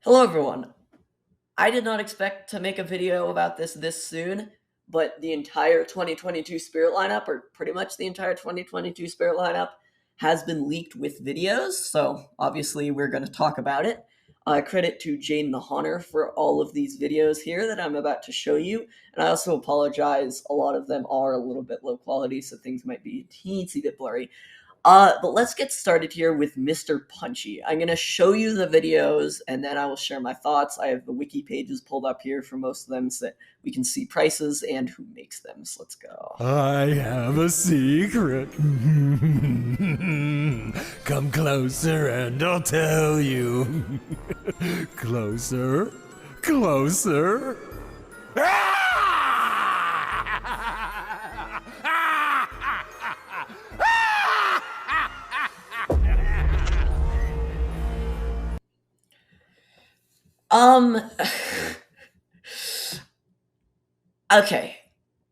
Hello everyone. I did not expect to make a video about this soon, but the entire 2022 Spirit lineup, or pretty much the entire 2022 Spirit lineup, has been leaked with videos, so obviously we're going to talk about it. Credit to Jane the Haunter for all of these videos here that I'm about to show you, and I also apologize, a lot of them are a little bit low quality, so things might be a teensy bit blurry. But let's get started here with Mr. Punchy. I'm going to show you the videos and then I will share my thoughts. I have the wiki pages pulled up here for most of them so that we can see prices and who makes them. So let's go. I have a secret. Come closer and I'll tell you. Closer, closer. Um, okay.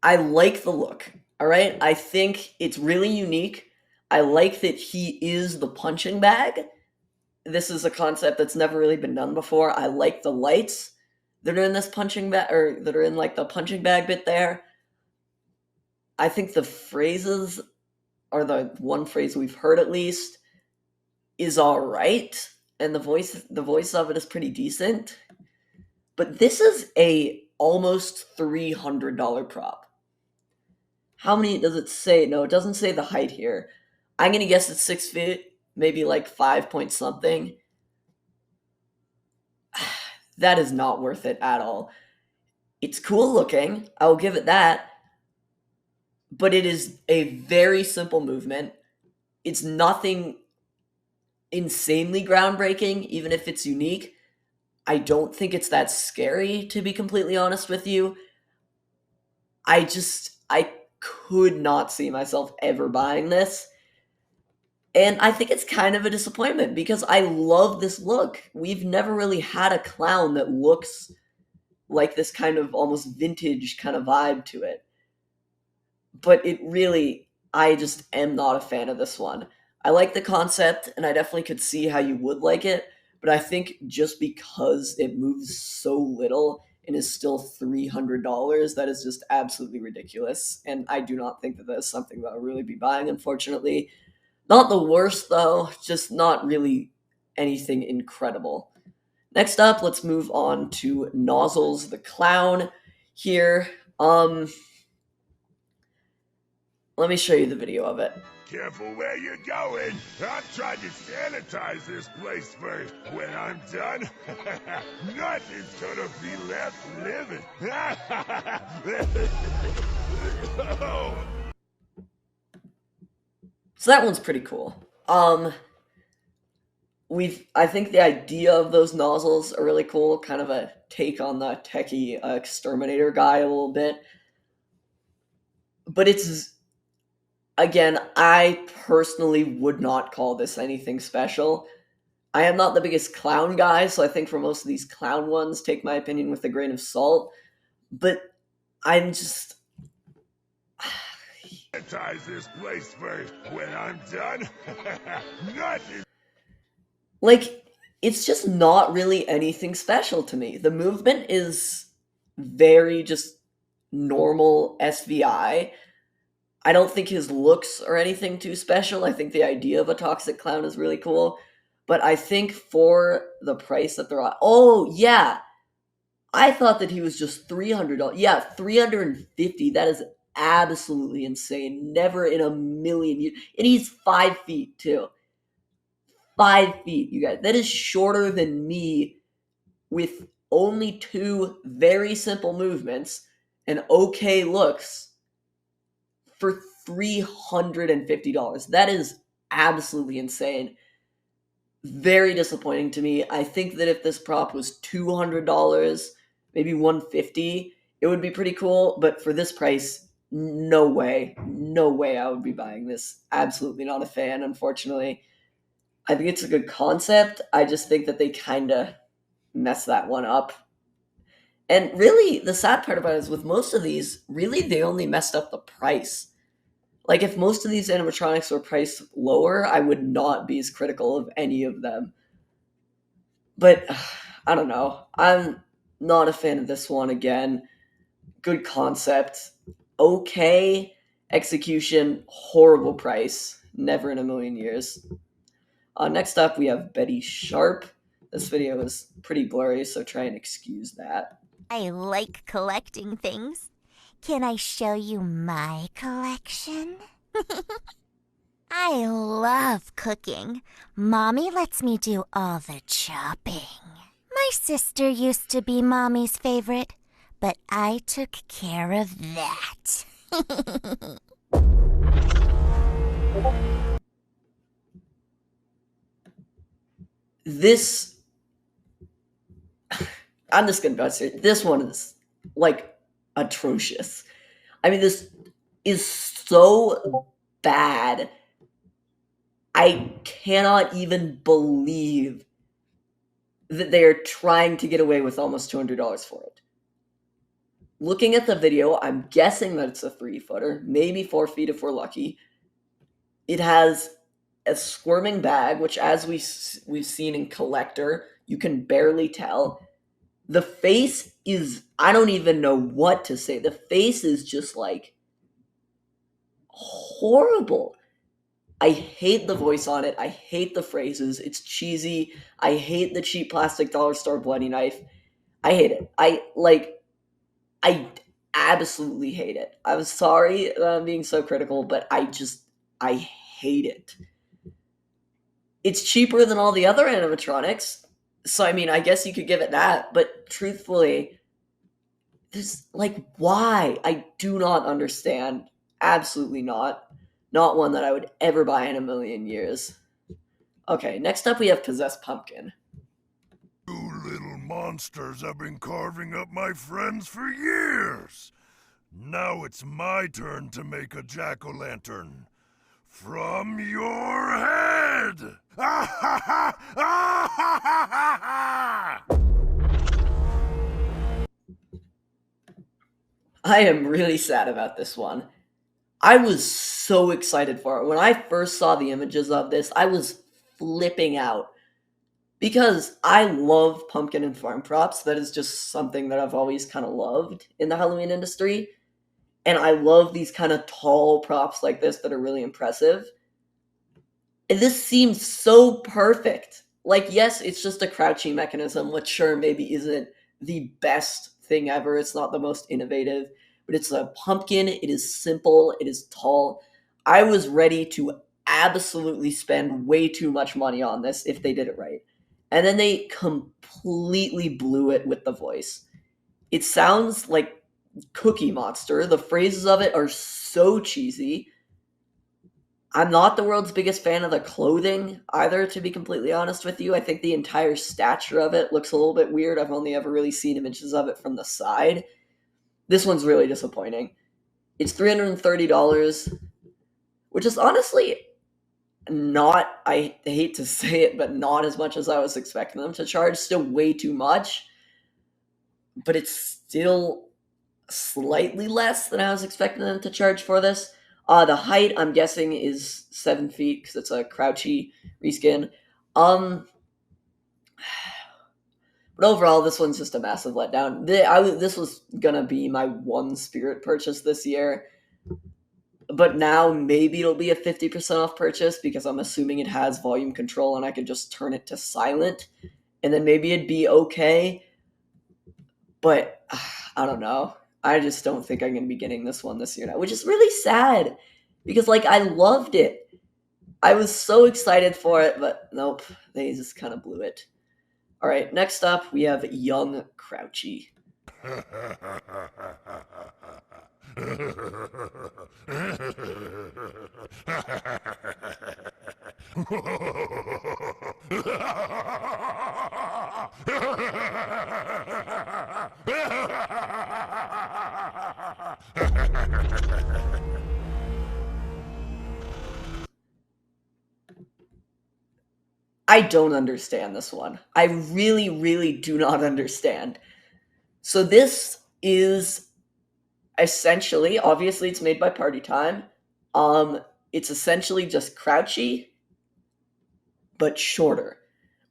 I like the look. All right. I think it's really unique. I like that he is the punching bag. This is a concept that's never really been done before. I like the lights that are in this punching bag, or that are in like the punching bag bit there. I think the phrases, or the one phrase we've heard at least, is all right, and the voice of it is pretty decent. But this is a almost $300 prop. How many does it say? No, it doesn't say the height here. I'm gonna guess it's 6 feet, maybe like 5 point something. That is not worth it at all. It's cool looking, I will give it that, but it is a very simple movement. It's nothing insanely groundbreaking, even if it's unique. I don't think it's that scary, to be completely honest with you. I could not see myself ever buying this. And I think it's kind of a disappointment because I love this look. We've never really had a clown that looks like this kind of almost vintage kind of vibe to it. But I just am not a fan of this one. I like the concept, and I definitely could see how you would like it, but I think just because it moves so little and is still $300, that is just absolutely ridiculous. And I do not think that that is something that I'll really be buying, unfortunately. Not the worst, though, just not really anything incredible. Next up, let's move on to Nozzles the Clown here. Let me show you the video of it. Careful where you're going. I'm trying to sanitize this place first. When I'm done, nothing's gonna be left living. Oh. So that one's pretty cool. I think the idea of those nozzles are really cool, kind of a take on the techie exterminator guy a little bit. But again, I personally would not call this anything special. I am not the biggest clown guy, so I think for most of these clown ones, take my opinion with a grain of salt. But I'm just... Sanitize this place first. When I'm done, nothing. Like, it's just not really anything special to me. The movement is very just normal SVI. I don't think his looks are anything too special. I think the idea of a toxic clown is really cool. But I think for the price that they're on... Oh, yeah! I thought that he was just $300. Yeah, $350. That is absolutely insane. Never in a million years. And he's 5 feet, too. 5 feet, you guys. That is shorter than me with only two very simple movements and okay looks for $350. That is absolutely insane. Very disappointing to me. I think that if this prop was $200, maybe $150, it would be pretty cool. But for this price, no way. No way I would be buying this. Absolutely not a fan, unfortunately. I think it's a good concept. I just think that they kind of messed that one up. And really, the sad part about it is with most of these, really, they only messed up the price. Like, if most of these animatronics were priced lower, I would not be as critical of any of them. But I don't know. I'm not a fan of this one again. Good concept. Okay. Execution, horrible price. Never in a million years. Next up, we have Betty Sharp. This video is pretty blurry, so try and excuse that. I like collecting things. Can I show you my collection? I love cooking. Mommy lets me do all the chopping. My sister used to be Mommy's favorite, but I took care of that. This, I'm just gonna say, this one is like atrocious. I mean, this is so bad. I cannot even believe that they are trying to get away with almost $200 for it. Looking at the video, I'm guessing that it's a 3-footer, maybe 4 feet if we're lucky. It has a squirming bag, which, as we've seen in Collector, you can barely tell. The face is, I don't even know what to say. The face is just like horrible. I hate the voice on it. I hate the phrases. It's cheesy. I hate the cheap plastic dollar store bloody knife. I hate it. I absolutely hate it. I'm sorry that I'm being so critical, but I hate it. It's cheaper than all the other animatronics, so I mean, I guess you could give it that, but truthfully, this, like, why? I do not understand. Absolutely not. Not one that I would ever buy in a million years. Okay, next up we have Possessed Pumpkin. You little monsters have been carving up my friends for years. Now it's my turn to make a jack-o'-lantern. From your head! I am really sad about this one. I was so excited for it. When I first saw the images of this, I was flipping out. Because I love pumpkin and farm props. That is just something that I've always kind of loved in the Halloween industry. And I love these kind of tall props like this that are really impressive. And this seems so perfect. Like, yes, it's just a crouching mechanism, which sure maybe isn't the best thing ever. It's not the most innovative, but it's a pumpkin. It is simple. It is tall. I was ready to absolutely spend way too much money on this if they did it right. And then they completely blew it with the voice. It sounds like Cookie Monster. The phrases of it are so cheesy. I'm not the world's biggest fan of the clothing either, to be completely honest with you. I think the entire stature of it looks a little bit weird. I've only ever really seen images of it from the side. This one's really disappointing. It's $330, which is honestly not, I hate to say it, but not as much as I was expecting them to charge. Still way too much, but it's still slightly less than I was expecting them to charge for this. The height, I'm guessing, is 7 feet because it's a crouchy reskin. But overall, this one's just a massive letdown. This was gonna be my one Spirit purchase this year, but now maybe it'll be a 50% off purchase because I'm assuming it has volume control and I can just turn it to silent, and then maybe it'd be okay. But I don't know. I just don't think I'm going to be getting this one this year now, which is really sad because, like, I loved it. I was so excited for it, but nope, they just kind of blew it. All right, next up, we have Young Crouchy. I don't understand this one. I really, really do not understand. So this is essentially, obviously, it's made by Party Time. It's essentially just Crouchy, but shorter,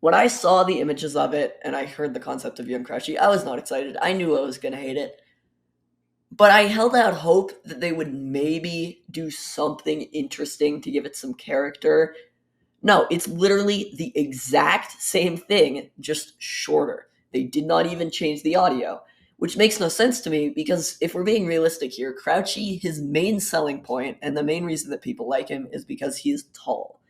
When I saw the images of it and I heard the concept of Young Crouchy, I was not excited. I knew I was going to hate it. But I held out hope that they would maybe do something interesting to give it some character. No, it's literally the exact same thing, just shorter. They did not even change the audio, which makes no sense to me because if we're being realistic here, Crouchy, his main selling point and the main reason that people like him is because he is tall.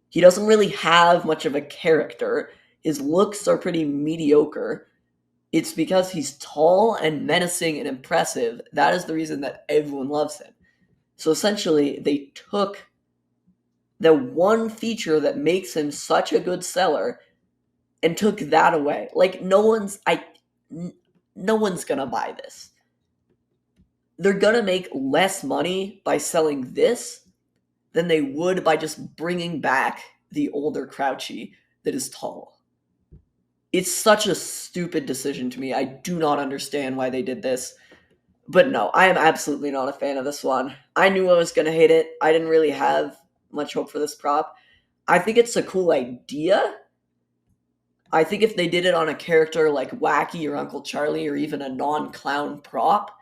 He doesn't really have much of a character. His looks are pretty mediocre. It's because he's tall and menacing and impressive. That is the reason that everyone loves him. So essentially, they took the one feature that makes him such a good seller and took that away. Like no one's gonna buy this. They're gonna make less money by selling this than they would by just bringing back the older Crouchy that is tall. It's such a stupid decision to me. I do not understand why they did this. But no, I am absolutely not a fan of this one. I knew I was going to hate it. I didn't really have much hope for this prop. I think it's a cool idea. I think if they did it on a character like Wacky or Uncle Charlie or even a non-clown prop,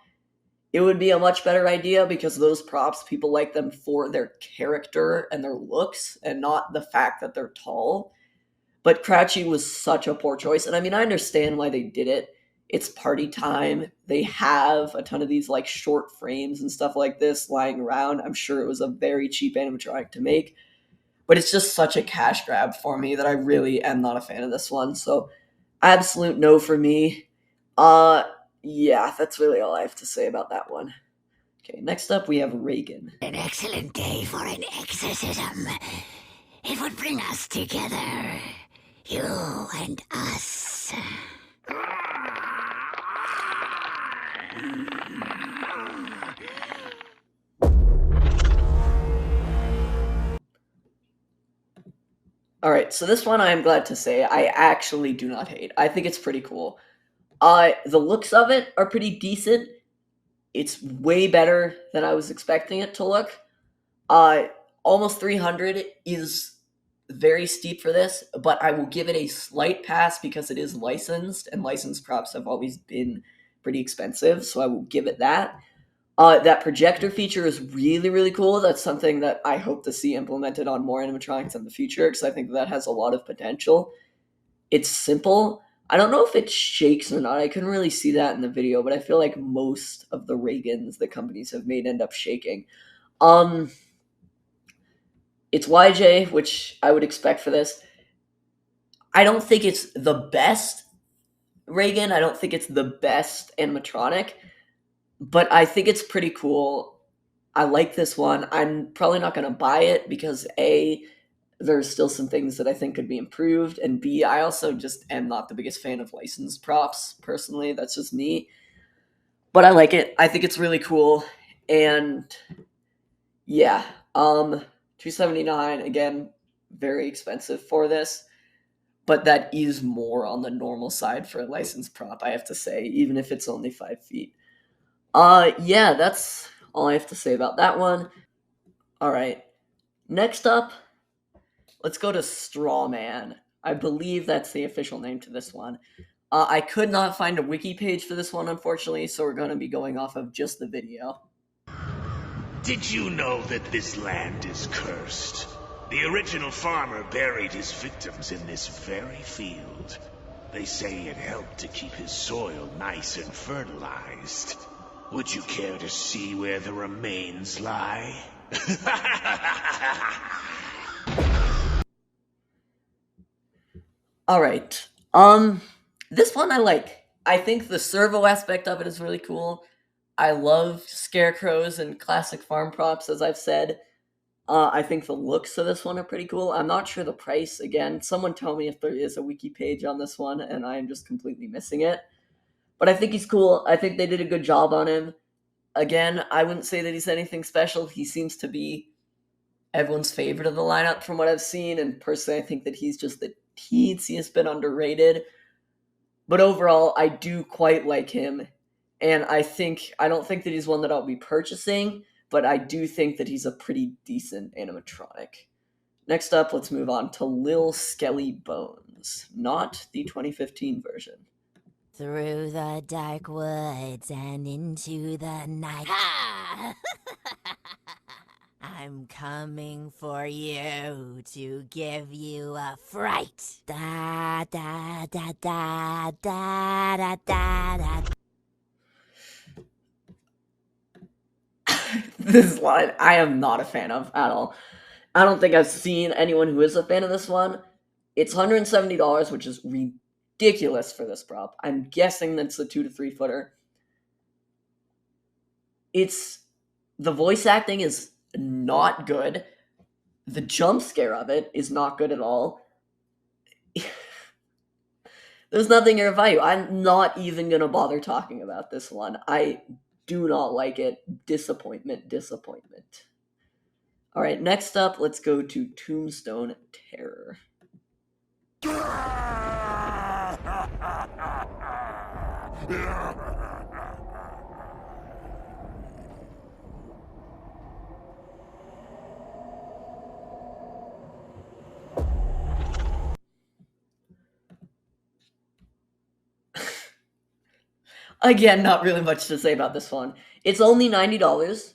it would be a much better idea because those props, people like them for their character and their looks and not the fact that they're tall. But Crouchy was such a poor choice. And I mean, I understand why they did it. It's party time. They have a ton of these like short frames and stuff like this lying around. I'm sure it was a very cheap animatronic to make. But it's just such a cash grab for me that I really am not a fan of this one. So absolute no for me. Yeah, that's really all I have to say about that one. Okay, next up we have Reagan. An excellent day for an exorcism. It would bring us together. You and us. All right, so this one I am glad to say I actually do not hate. I think it's pretty cool. The looks of it are pretty decent. It's way better than I was expecting it to look. Almost 300 is very steep for this, but I will give it a slight pass because it is licensed, and licensed props have always been pretty expensive, so I will give it that. That projector feature is really, really cool. That's something that I hope to see implemented on more animatronics in the future because I think that has a lot of potential. It's simple. I don't know if it shakes or not. I couldn't really see that in the video, but I feel like most of the Reagans that companies have made end up shaking. It's YJ, which I would expect for this. I don't think it's the best Reagan. I don't think it's the best animatronic, but I think it's pretty cool. I like this one. I'm probably not going to buy it because A, there's still some things that I think could be improved, and B, I also just am not the biggest fan of licensed props, personally. That's just me. But I like it. I think it's really cool. And yeah, $279, again, very expensive for this. But that is more on the normal side for a licensed prop, I have to say, even if it's only 5 feet. Yeah, that's all I have to say about that one. All right. Next up, let's go to Strawman. I believe that's the official name to this one. I could not find a wiki page for this one, unfortunately, so we're going to be going off of just the video. Did you know that this land is cursed? The original farmer buried his victims in this very field. They say it helped to keep his soil nice and fertilized. Would you care to see where the remains lie? All right. This one I like. I think the servo aspect of it is really cool. I love scarecrows and classic farm props, as I've said. I think the looks of this one are pretty cool. I'm not sure the price. Again, someone tell me if there is a wiki page on this one, and I am just completely missing it. But I think he's cool. I think they did a good job on him. Again, I wouldn't say that he's anything special. He seems to be everyone's favorite of the lineup from what I've seen, and personally I think that he's just the teensiest bit underrated. But overall, I do quite like him, and I don't think that he's one that I'll be purchasing, but I do think that he's a pretty decent animatronic. Next up, let's move on to Lil Skelly Bones, not the 2015 version. Through the dark woods and into the night. Ha! I'm coming for you to give you a fright. Da da da da da da da da. This line I am not a fan of at all. I don't think I've seen anyone who is a fan of this one. It's $170, which is ridiculous for this prop. I'm guessing that's a 2 to 3 footer. It's the voice acting is not good. The jump scare of it is not good at all. There's nothing here of value. I'm not even gonna bother talking about this one. I do not like it. Disappointment, disappointment. All right, next up, let's go to Tombstone Terror. Again, not really much to say about this one. It's only $90.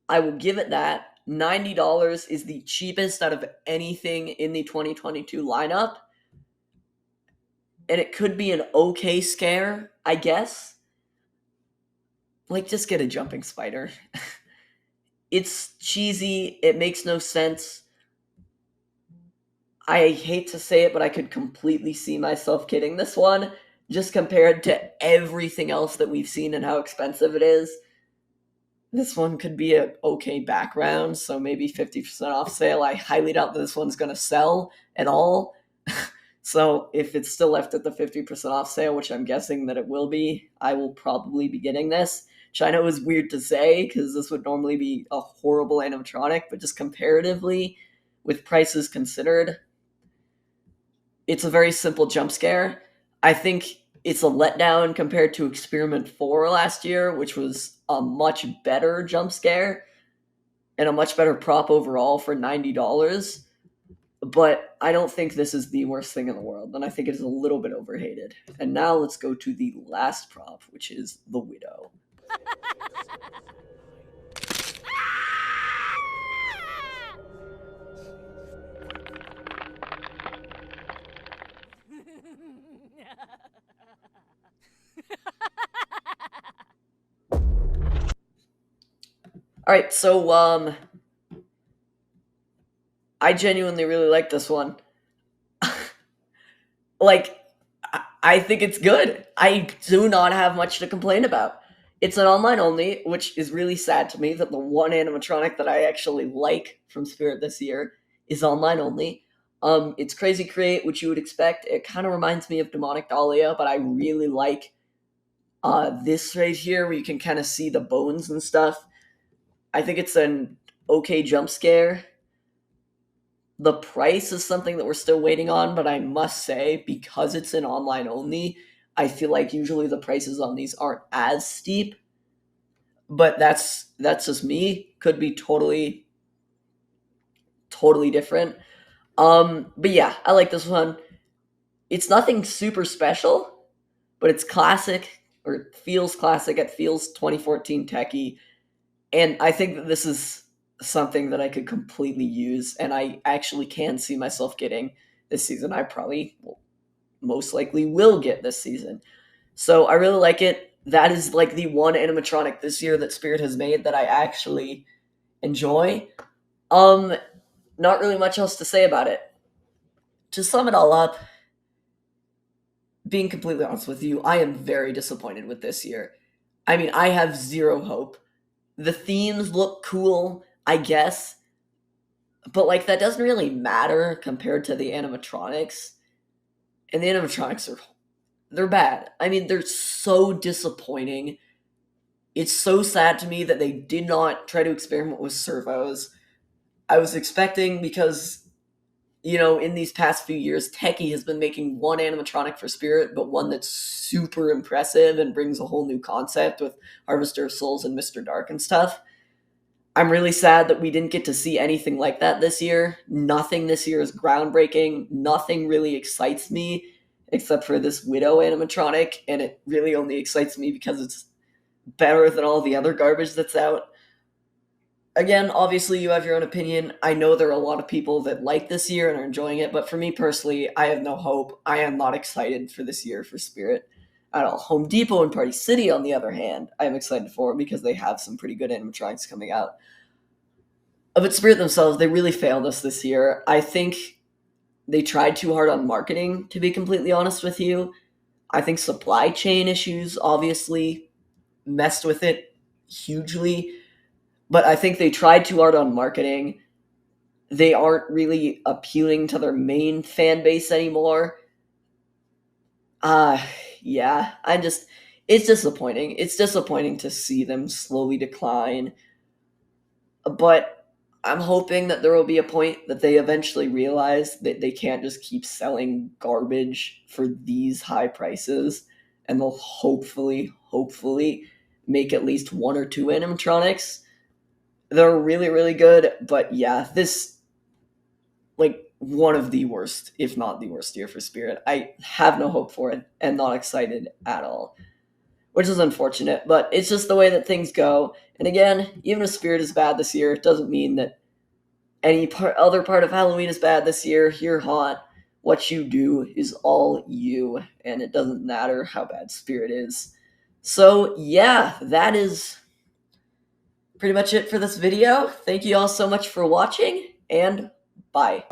I will give it that. $90 is the cheapest out of anything in the 2022 lineup. And it could be an okay scare, I guess. Like, just get a jumping spider. It's cheesy. It makes no sense. I hate to say it, but I could completely see myself getting this one, just compared to everything else that we've seen and how expensive it is. This one could be an okay background, so maybe 50% off sale. I highly doubt that this one's going to sell at all. So if it's still left at the 50% off sale, which I'm guessing that it will be, I will probably be getting this. Which I know is weird to say, because this would normally be a horrible animatronic, but just comparatively, with prices considered, it's a very simple jump scare. I think it's a letdown compared to Experiment 4 last year, which was a much better jump scare and a much better prop overall for $90. But I don't think this is the worst thing in the world, and I think it is a little bit overhated. And now let's go to the last prop, which is the Widow. All right, so I genuinely really like this one. Like, I think it's good. I do not have much to complain about. It's an online only, which is really sad to me that the one animatronic that I actually like from Spirit this year is online only. It's Crazy Create, which you would expect. It kind of reminds me of Demonic Dahlia, but I really like this right here, where you can kind of see the bones and stuff. I think it's an okay jump scare. The price is something that we're still waiting on, but I must say, because it's an online only, I feel like usually the prices on these aren't as steep. But that's just me. Could be totally different. But yeah, I like this one. It's nothing super special, but it's classic, or it feels classic. It feels 2014 techie. And I think that this is something that I could completely use, and I actually can see myself getting this season. I probably most likely will get this season. So I really like it. That is like the one animatronic this year that Spirit has made that I actually enjoy. Not really much else to say about it. To sum it all up, being completely honest with you, I am very disappointed with this year. I mean, I have zero hope. The themes look cool, I guess, but like that doesn't really matter compared to the animatronics. And the animatronics they're bad. I mean, they're so disappointing. It's so sad to me that they did not try to experiment with servos. I was expecting, because in these past few years, Techie has been making one animatronic for Spirit, but one that's super impressive and brings a whole new concept with Harvester of Souls and Mr. Dark and stuff. I'm really sad that we didn't get to see anything like that this year. Nothing this year is groundbreaking. Nothing really excites me except for this Widow animatronic, and it really only excites me because it's better than all the other garbage that's out. Again, obviously, you have your own opinion. I know there are a lot of people that like this year and are enjoying it, but for me personally, I have no hope. I am not excited for this year for Spirit at all. Home Depot and Party City, on the other hand, I am excited for because they have some pretty good animatronics coming out. But Spirit themselves, they really failed us this year. I think they tried too hard on marketing, to be completely honest with you. I think supply chain issues obviously messed with it hugely, but I think they tried too hard on marketing. They aren't really appealing to their main fan base anymore. Uh yeah, it's disappointing. It's disappointing to see them slowly decline. But I'm hoping that there will be a point that they eventually realize that they can't just keep selling garbage for these high prices, and they'll hopefully make at least one or two animatronics. They're really, really good, but yeah, this, like, one of the worst, if not the worst year for Spirit. I have no hope for it and not excited at all, which is unfortunate, but it's just the way that things go. And again, even if Spirit is bad this year, it doesn't mean that other part of Halloween is bad this year. You're hot. What you do is all you, and it doesn't matter how bad Spirit is. So yeah, that is pretty much it for this video. Thank you all so much for watching, and bye.